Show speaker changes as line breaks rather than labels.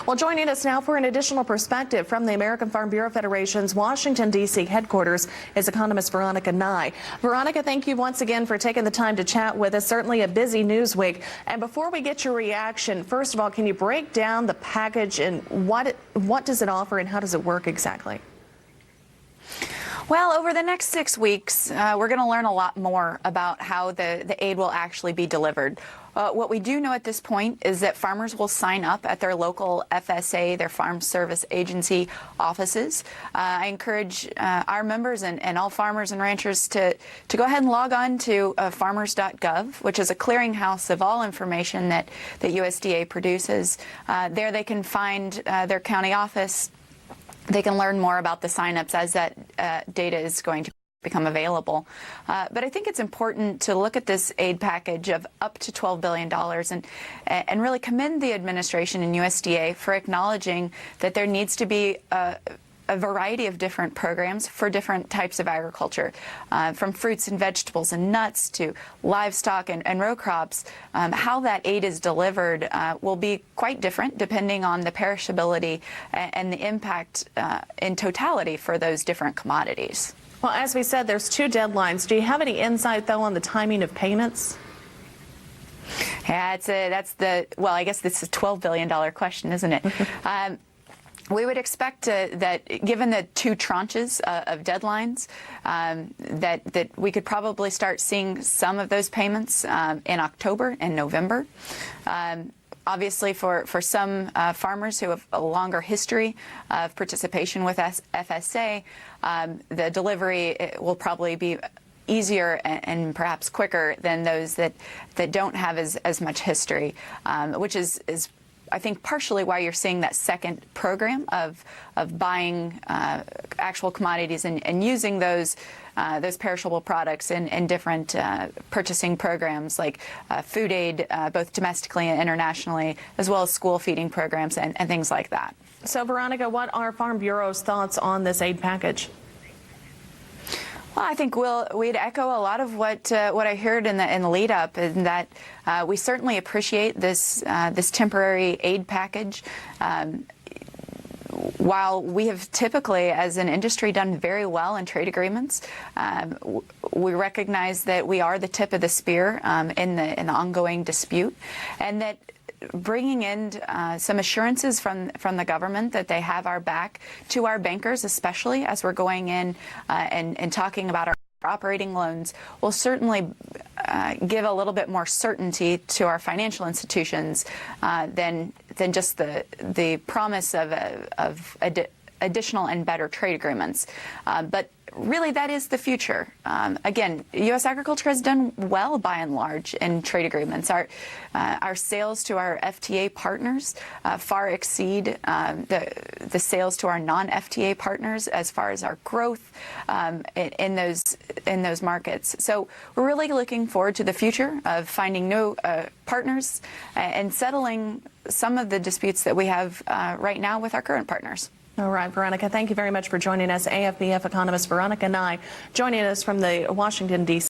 Well, joining us now for an additional perspective from the American Farm Bureau Federation's Washington, D.C. headquarters is economist Veronica Nigh. Veronica, thank you once again for taking the time to chat with us. Certainly a busy news week. And before we get your reaction, first of all, can you break down the package and what does it offer and how does it work exactly?
Well, over the next 6 weeks, we're going to learn a lot more about how the aid will actually be delivered. What we do know at this point is that farmers will sign up at their local FSA, their Farm Service Agency offices. I encourage our members and all farmers and ranchers to go ahead and log on to farmers.gov, which is a clearinghouse of all information that USDA produces. There they can find their county office. They can learn more about the signups as that data is going to become available. But I think it's important to look at this aid package of up to $12 billion and really commend the administration and USDA for acknowledging that there needs to be a variety of different programs for different types of agriculture, from fruits and vegetables and nuts to livestock and row crops. How that aid is delivered will be quite different depending on the perishability and the impact in totality for those different commodities.
Well, as we said, there's 2 deadlines. Do you have any insight, though, on the timing of payments?
Yeah, well, I guess this is a $12 billion question, isn't it? We would expect that, given the 2 tranches of deadlines, that we could probably start seeing some of those payments in October and November. Obviously, for some farmers who have a longer history of participation with FSA, the delivery will probably be easier and perhaps quicker than those that don't have as much history, which is I think partially why you're seeing that second program of buying actual commodities and using those perishable products in different purchasing programs like food aid, both domestically and internationally, as well as school feeding programs and things like that.
So, Veronica, what are Farm Bureau's thoughts on this aid package?
Well, I think we'd echo a lot of what I heard in the lead up, in that we certainly appreciate this temporary aid package. While we have typically, as an industry, done very well in trade agreements, we recognize that we are the tip of the spear in the ongoing dispute, and that bringing in some assurances from the government that they have our back to our bankers, especially as we're going in and talking about our operating loans, will certainly give a little bit more certainty to our financial institutions than just the promise of additional and better trade agreements. But really, that is the future. Again, U.S. agriculture has done well by and large in trade agreements. Our sales to our FTA partners far exceed the sales to our non-FTA partners as far as our growth in those markets. So we're really looking forward to the future of finding new partners and settling some of the disputes that we have right now with our current partners.
All right, Veronica, thank you very much for joining us. AFBF economist Veronica Nigh joining us from the Washington, D.C.